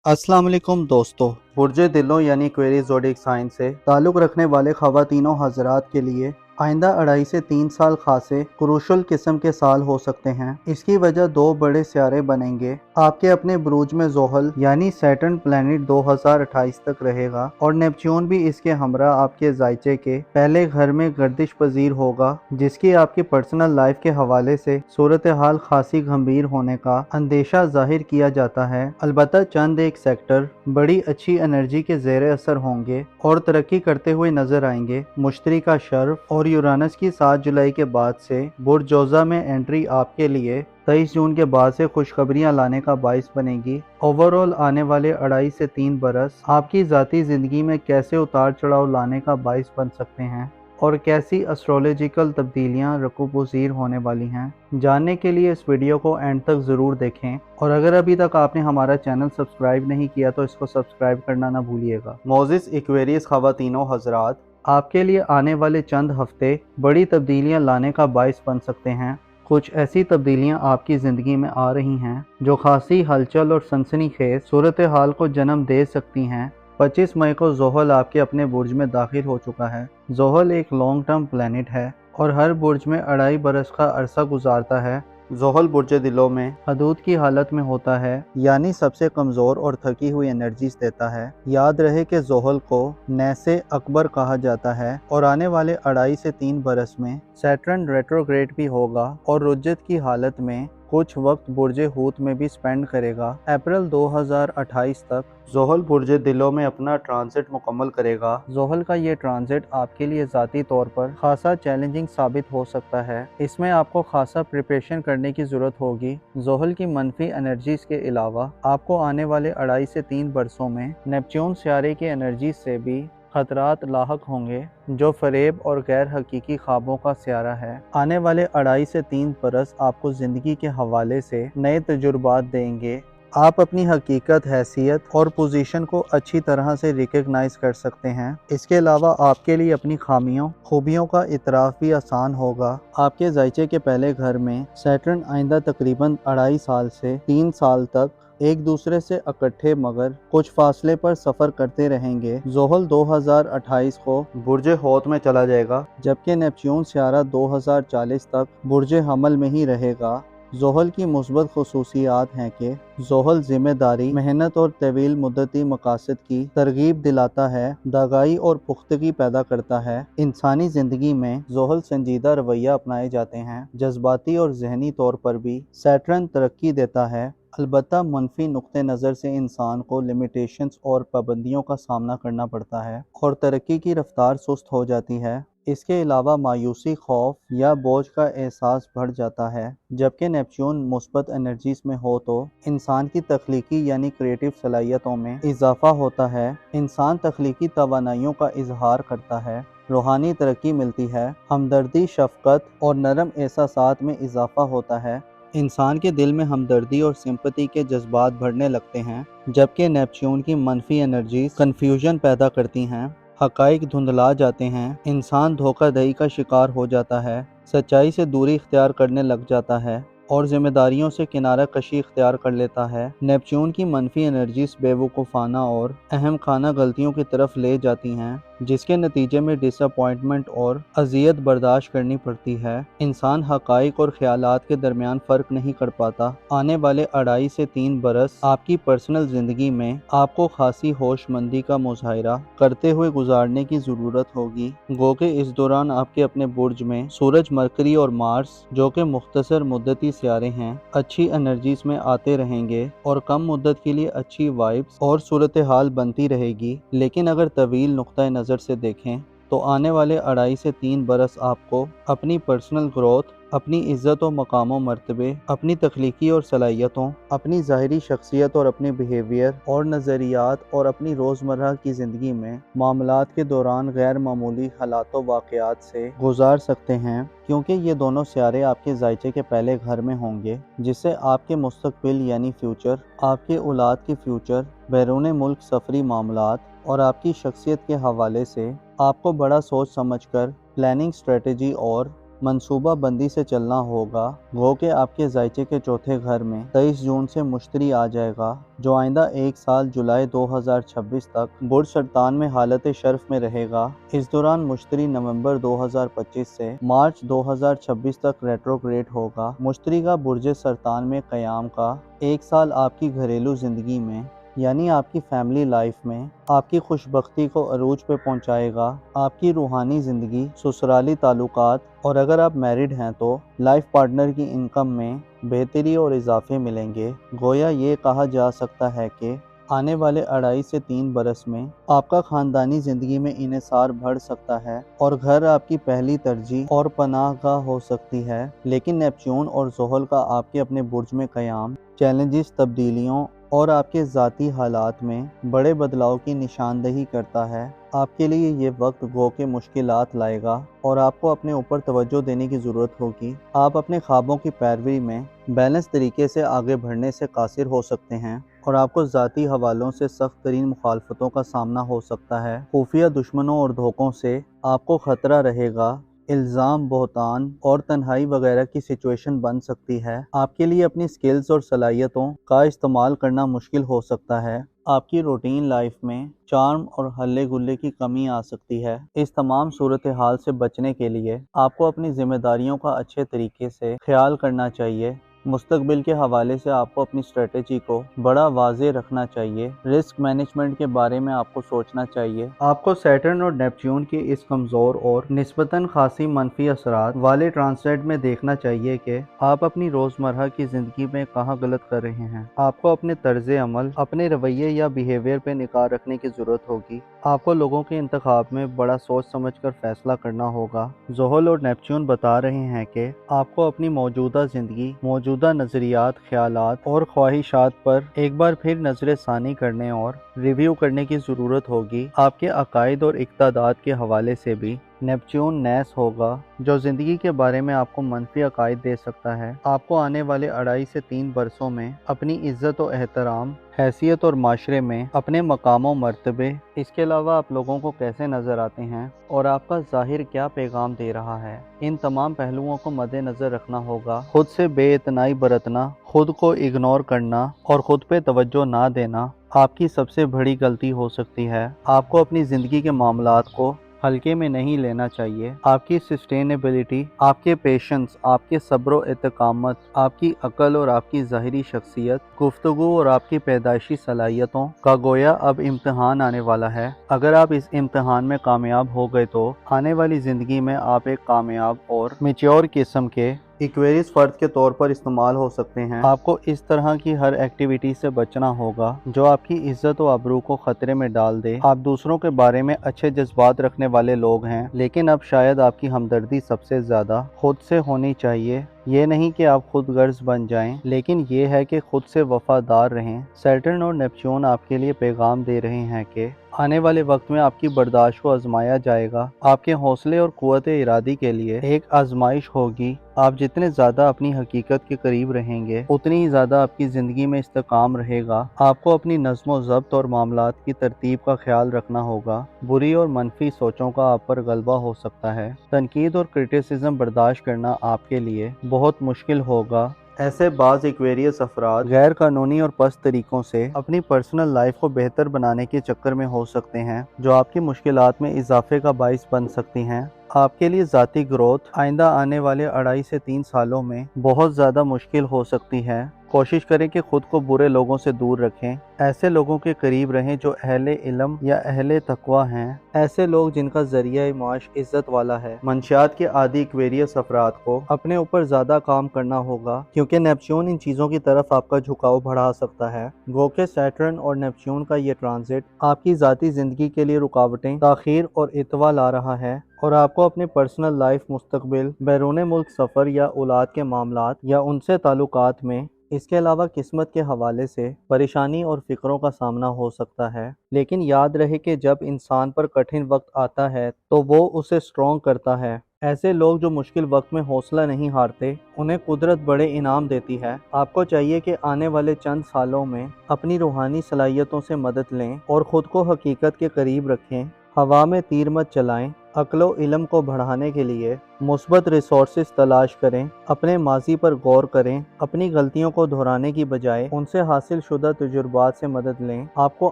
अस्सलाम वालेकुम दोस्तों। बुर्ज दिलों यानी क्वेरी ज़ोडिक साइन से ताल्लुक़ रखने वाले ख़वातीनों हज़रात के लिए आइंदा 2.5 से 3 साल खासे क्रूशल किस्म के साल हो सकते हैं। इसकी वजह 2 बड़े सियारे बनेंगे। आपके अपने बुरूज में ज़ोहल यानी सैटर्न प्लैनेट 2028 तक रहेगा और नेपच्यून भी इसके हमरा आपके जायचे के पहले घर में गर्दिश पजीर होगा, जिसकी आपकी पर्सनल लाइफ के हवाले से सूरत हाल खासी गंभीर होने का अंदेशा जाहिर किया जाता है। अलबत्ता चंद एक सेक्टर बड़ी अच्छी एनर्जी के ज़ेरे असर होंगे और तरक्की करते हुए नजर आएंगे। मुश्तरी का शर्फ और यूरानस की 7 जुलाई के बाद से बुर्ज जोज़ा में एंट्री आपके लिए 23 जून के बाद से खुशखबरियां लाने का बाइस बनेगी। ओवरऑल आने वाले 2.5 से 3 बरस आपकी ज़ाती ज़िंदगी में कैसे उतार चढ़ाव लाने का बाइस बन सकते हैं और कैसी एस्ट्रोलॉजिकल तब्दीलियां रकूब-पज़ीर होने वाली हैं। जानने के लिए इस वीडियो को एंड तक ज़रूर देखें और अगर अभी तक आपने हमारा चैनल सब्सक्राइब नहीं किया तो इसको सब्सक्राइब करना ना भूलिएगा। मोज़िस एक्वेरियस ख़वातीनों हज़रात, आपके लिए आने वाले चंद हफ्ते बड़ी तब्दीलियां लाने का बाइस बन सकते हैं। कुछ ऐसी तब्दीलियां आपकी ज़िंदगी में आ रही हैं जो खासी हलचल और सनसनीखेज सूरत हाल को जन्म दे सकती हैं। 25 मई को ज़ोहल आपके अपने बुर्ज में दाखिल हो चुका है। ज़ोहल एक लॉन्ग टर्म प्लैनेट है और हर बुर्ज में 2.5 बरस का अरसा गुजारता है। ज़ोहल बुर्ज दिलों में हदूद की हालत में होता है, यानी सबसे कमज़ोर और थकी हुई एनर्जीज देता है। याद रहे कि ज़ोहल को नैसे अकबर कहा जाता है और आने वाले 2.5 से 3 बरस में सैटर्न रेट्रोग्रेड भी होगा और रुज्जत की हालत में कुछ वक्त बुर्ज हूत में भी स्पेंड करेगा। अप्रैल 2028 तक ज़ोहल बुर्ज दिलों में अपना ट्रांजिट मुकम्मल करेगा। ज़ोहल का ये ट्रांजिट आपके लिए ज़ाती तौर पर खासा चैलेंजिंग साबित हो सकता है। इसमें आपको खासा प्रिपरेशन करने की ज़रूरत होगी। ज़ोहल की मनफी एनर्जीज के अलावा आपको आने वाले 2.5 से 3 बरसों में नेपच्यून सियारे की एनर्जीज से भी खतरात लाहक होंगे, जो फरेब और गैर हकीकी ख्वाबों का सियारा है। आने वाले 2.5 से 3 बरस आपको ज़िंदगी के हवाले से नए तजुर्बात देंगे। आप अपनी हकीकत, हैसियत और पोजीशन को अच्छी तरह से रिकग्नाइज कर सकते हैं। इसके अलावा आपके लिए अपनी खामियों, खूबियों का इतराफ़ भी आसान होगा। आपके जायचे के पहले घर में सैटर्न आइंदा तकरीबन 2.5 साल से 3 साल तक एक दूसरे से इकट्ठे मगर कुछ फासले पर सफ़र करते रहेंगे। ज़ोहल 2028 को बुर्ज हौत में चला जाएगा, जबकि नेपच्यून सियारा 2040 तक बुर्ज हमल में ही रहेगा। ज़ोहल की मुस्बत खुसूसियात हैं कि ज़ोहल ज़िम्मेदारी, मेहनत और तवील मुद्दती मकासद की तरगीब दिलाता है, दागाई और पुख्तगी पैदा करता है। इंसानी ज़िंदगी में ज़ोहल संजीदा रवैया अपनाए जाते हैं। जज्बाती और जहनी तौर पर भी सैटर्न तरक्की देता है। अलबत्ता मनफी नुक्ते नज़र से इंसान को लिमिटेशंस और पाबंदियों का सामना करना पड़ता है और तरक्की की रफ्तार सुस्त हो जाती है। इसके अलावा मायूसी, खौफ या बोझ का एहसास बढ़ जाता है। जबकि नेपच्यून मुस्बत एनर्जीज में हो तो इंसान की तख्लीकी यानी क्रिएटिव सलाहियतों में इजाफा होता है। इंसान तख्लीकी तवानाइयों का इजहार करता है, रूहानी तरक्की मिलती है, हमदर्दी, शफकत और नरम एहसासात में इजाफा होता है। इंसान के दिल में हमदर्दी और सिंपैथी के जज्बात बढ़ने लगते हैं, जबकि नेपच्यून की मनफी एनर्जीज कन्फ्यूजन पैदा करती हैं। हकाइक धुंधला जाते हैं, इंसान धोखाधड़ी का शिकार हो जाता है, सच्चाई से दूरी इख्तियार करने लग जाता है और जिम्मेदारियों से किनारा कशी इख्तियार कर लेता है। नेपच्यून की मनफी एनर्जीज बेवकूफ़ाना और अहम खाना गलतियों की तरफ ले जाती हैं, जिसके नतीजे में डिसअपॉइंटमेंट और अजियत बर्दाश्त करनी पड़ती है। इंसान हकाइक और ख्यालात के दरमियान फ़र्क नहीं कर पाता। आने वाले 2.5 से 3 बरस आपकी पर्सनल ज़िंदगी में आपको खासी होशमंदी का मुजाहिरा करते हुए गुजारने की ज़रूरत होगी। गो के इस दौरान आपके अपने बुर्ज में सूरज, मरकरी और मार्स, जो कि मुख्तसर मुद्दती सियारे हैं, अच्छी एनर्जीज में आते रहेंगे और कम मुद्दत के लिए अच्छी वाइब्स और सूरत हाल बनती रहेगी। लेकिन अगर तवील नुक्ता नज़र से देखें तो आने वाले 2.5 से 3 बरस आपको अपनी पर्सनल ग्रोथ, अपनी इज्जत और मकाम और मर्तबे, अपनी तख्लीकी और सलाहियतों, अपनी ज़ाहिरी शख्सियत और अपने बिहेवियर और नज़रियात और अपनी रोज़मर्रा की ज़िंदगी में मामलात के दौरान गैर मामूली हालात व वाक़यात से गुजार सकते हैं, क्योंकि ये दोनों सियारे आपके जायचे के पहले घर में होंगे, जिससे आपके मुस्तकबिल यानी फ्यूचर, आपके औलाद के फ्यूचर, बैरून मुल्क सफरी मामलात और आपकी शख्सियत के हवाले से आपको बड़ा सोच समझकर प्लानिंग, स्ट्रेटजी और منصوبہ بندی سے چلنا ہوگا۔ گو کہ آپ کے ذائچے کے چوتھے گھر میں 23 جون سے مشتری آ جائے گا، جو آئندہ 1 سال جولائی 2026 تک برج سرطان میں حالت شرف میں رہے گا۔ اس دوران مشتری نومبر 2025 سے مارچ 2026 تک ریٹروگریڈ ہوگا۔ مشتری کا برج سرطان میں قیام کا 1 سال آپ کی گھریلو زندگی میں یعنی آپ کی فیملی لائف میں آپ کی خوش بختی کو عروج پہ پہنچائے گا۔ آپ کی روحانی زندگی، سسرالی تعلقات اور اگر آپ میرڈ ہیں تو لائف پارٹنر کی انکم میں بہتری اور اضافے ملیں گے۔ گویا یہ کہا جا سکتا ہے کہ آنے والے 2.5 سے 3 برس میں آپ کا خاندانی زندگی میں انحصار بڑھ سکتا ہے اور گھر آپ کی پہلی ترجیح اور پناہ گاہ ہو سکتی ہے۔ لیکن نیپچون اور زحل کا آپ کے اپنے برج میں قیام چیلنجز، تبدیلیوں اور آپ کے ذاتی حالات میں بڑے بدلاؤ کی نشاندہی کرتا ہے۔ آپ کے لیے یہ وقت گو کہ مشکلات لائے گا اور آپ کو اپنے اوپر توجہ دینے کی ضرورت ہوگی۔ آپ اپنے خوابوں کی پیروی میں بیلنس طریقے سے آگے بڑھنے سے قاصر ہو سکتے ہیں اور آپ کو ذاتی حوالوں سے سخت ترین مخالفتوں کا سامنا ہو سکتا ہے۔ خفیہ دشمنوں اور دھوکوں سے آپ کو خطرہ رہے گا۔ الزام، بہتان اور تنہائی وغیرہ کی سچویشن بن سکتی ہے۔ آپ کے لیے اپنی سکلز اور صلاحیتوں کا استعمال کرنا مشکل ہو سکتا ہے۔ آپ کی روٹین لائف میں چارم اور ہلے گلے کی کمی آ سکتی ہے۔ اس تمام صورتحال سے بچنے کے لیے آپ کو اپنی ذمہ داریوں کا اچھے طریقے سے خیال کرنا چاہیے۔ مستقبل کے حوالے سے آپ کو اپنی اسٹریٹجی کو بڑا واضح رکھنا چاہیے۔ رسک مینجمنٹ کے بارے میں آپ کو سوچنا چاہیے۔ آپ کو سیٹرن اور نیپچون کی اس کمزور اور نسبتاً خاصی منفی اثرات والے ٹرانسیٹ میں دیکھنا چاہیے کہ آپ اپنی روزمرہ کی زندگی میں کہاں غلط کر رہے ہیں۔ آپ کو اپنے طرز عمل، اپنے رویے یا بیہیویئر پہ نگاہ رکھنے کی ضرورت ہوگی۔ آپ کو لوگوں کے انتخاب میں بڑا سوچ سمجھ کر فیصلہ کرنا ہوگا۔ زحل اور نیپچون بتا رہے ہیں کہ آپ کو اپنی موجودہ زندگی، موجودہ نظریات، خیالات اور خواہشات پر ایک بار پھر نظر ثانی کرنے اور ریویو کرنے کی ضرورت ہوگی۔ آپ کے عقائد اور اقدارات کے حوالے سے بھی نیپچون نیس ہوگا، جو زندگی کے بارے میں آپ کو منفی عقائد دے سکتا ہے۔ آپ کو آنے والے 2.5 سے 3 برسوں میں اپنی عزت و احترام، حیثیت اور معاشرے میں اپنے مقام و مرتبے، اس کے علاوہ آپ لوگوں کو کیسے نظر آتے ہیں اور آپ کا ظاہر کیا پیغام دے رہا ہے، ان تمام پہلوؤں کو مد نظر رکھنا ہوگا۔ خود سے بے اعتنائی برتنا، خود کو اگنور کرنا اور خود پہ توجہ نہ دینا آپ کی سب سے بڑی غلطی ہو سکتی ہے۔ آپ کو اپنی زندگی کے معاملات کو ہلکے میں نہیں لینا چاہیے۔ آپ کی سسٹینیبلٹی، آپ کے پیشنس، آپ کے صبر و استقامت، آپ کی عقل اور آپ کی ظاہری شخصیت، گفتگو اور آپ کی پیدائشی صلاحیتوں کا گویا اب امتحان آنے والا ہے۔ اگر آپ اس امتحان میں کامیاب ہو گئے تو آنے والی زندگی میں آپ ایک کامیاب اور میچور قسم کے ایکویریس فرد کے طور پر استعمال ہو سکتے ہیں۔ آپ کو اس طرح کی ہر ایکٹیویٹی سے بچنا ہوگا جو آپ کی عزت و آبرو کو خطرے میں ڈال دے۔ آپ دوسروں کے بارے میں اچھے جذبات رکھنے والے لوگ ہیں، لیکن اب شاید آپ کی ہمدردی سب سے زیادہ خود سے ہونی چاہیے۔ یہ نہیں کہ آپ خود غرض بن جائیں، لیکن یہ ہے کہ خود سے وفادار رہیں۔ سیٹرن اور نیپچون آپ کے لیے پیغام دے رہے ہیں کہ آنے والے وقت میں آپ کی برداشت کو آزمایا جائے گا۔ آپ کے حوصلے اور قوت ارادی کے لیے ایک آزمائش ہوگی۔ آپ جتنے زیادہ اپنی حقیقت کے قریب رہیں گے، اتنی ہی زیادہ آپ کی زندگی میں استحکام رہے گا۔ آپ کو اپنی نظم و ضبط اور معاملات کی ترتیب کا خیال رکھنا ہوگا۔ بری اور منفی سوچوں کا آپ پر غلبہ ہو سکتا ہے۔ تنقید اور کرٹیسزم برداشت کرنا آپ کے لیے بہت مشکل ہوگا۔ ایسے بعض ایکویریس افراد غیر قانونی اور پست طریقوں سے اپنی پرسنل لائف کو بہتر بنانے کے چکر میں ہو سکتے ہیں، جو آپ کی مشکلات میں اضافے کا باعث بن سکتی ہیں۔ آپ کے لیے ذاتی گروتھ آئندہ آنے والے 2.5 سے 3 سالوں میں بہت زیادہ مشکل ہو سکتی ہے۔ کوشش کریں کہ خود کو برے لوگوں سے دور رکھیں۔ ایسے لوگوں کے قریب رہیں جو اہل علم یا اہل تقوی ہیں، ایسے لوگ جن کا ذریعہ معاش عزت والا ہے۔ منشیات کے عادی ایکویریس افراد کو اپنے اوپر زیادہ کام کرنا ہوگا، کیونکہ نیپچون ان چیزوں کی طرف آپ کا جھکاؤ بڑھا سکتا ہے۔ گو کہ سیٹرن اور نیپچون کا یہ ٹرانزٹ آپ کی ذاتی زندگی کے لیے رکاوٹیں، تاخیر اور اتوا لا رہا ہے اور آپ کو اپنے پرسنل لائف، مستقبل، بیرون ملک سفر یا اولاد کے معاملات یا ان سے تعلقات میں، اس کے علاوہ قسمت کے حوالے سے پریشانی اور فکروں کا سامنا ہو سکتا ہے۔ لیکن یاد رہے کہ جب انسان پر کٹھن وقت آتا ہے تو وہ اسے سٹرونگ کرتا ہے۔ ایسے لوگ جو مشکل وقت میں حوصلہ نہیں ہارتے، انہیں قدرت بڑے انعام دیتی ہے۔ آپ کو چاہیے کہ آنے والے چند سالوں میں اپنی روحانی صلاحیتوں سے مدد لیں اور خود کو حقیقت کے قریب رکھیں۔ ہوا میں تیر مت چلائیں، अक्ल व इल्म को बढ़ाने के लिए मुस्बत रिसोर्सेज तलाश करें, अपने माजी पर गौर करें, अपनी गलतियों को दोहराने की बजाय उनसे हासिल शुदा तजुर्बात से मदद लें। आपको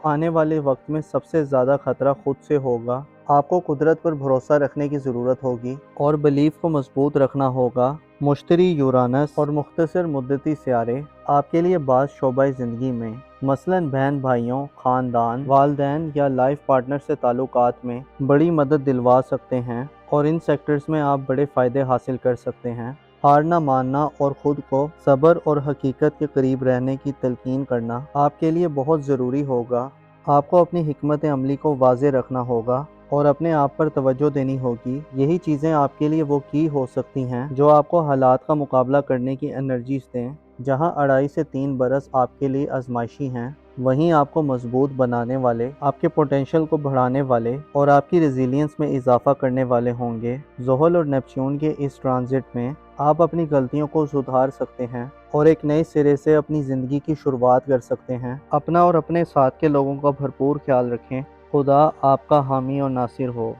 आने वाले वक्त में सबसे ज़्यादा खतरा खुद से होगा। आपको कुदरत पर भरोसा रखने की ज़रूरत होगी और बिलीफ को मजबूत रखना होगा। मुश्तरी, यूरानस और मुख्तसर मुद्दती सियारे आपके लिए बाज़ शोबाए ज़िंदगी में, मसलन बहन भाइयों, ख़ानदान, वालदैन या लाइफ पार्टनर से ताल्लुकात में बड़ी मदद दिलवा सकते हैं और इन सेक्टर्स में आप बड़े फ़ायदे हासिल कर सकते हैं। हार ना मानना और ख़ुद को सब्र और हकीकत के करीब रहने की तलकीन करना आपके लिए बहुत ज़रूरी होगा। आपको अपनी हिकमत अमली को वाज़े रखना होगा और अपने आप पर तवज्जो देनी होगी। यही चीज़ें आपके लिए वो की हो सकती हैं जो आपको हालात का मुकाबला करने की एनर्जीज दें। जहां 2.5 से 3 बरस आपके लिए आजमाइशी हैं, वहीं आपको मजबूत बनाने वाले, आपके पोटेंशियल को बढ़ाने वाले और आपकी रेजिलियंस में इजाफा करने वाले होंगे। ज़ोहल और नेपच्यून के इस ट्रांजिट में आप अपनी गलतियों को सुधार सकते हैं और एक नए सिरे से अपनी ज़िंदगी की शुरुआत कर सकते हैं। अपना और अपने साथ के लोगों का भरपूर ख्याल रखें। खुदा आपका हामी और नासिर हो।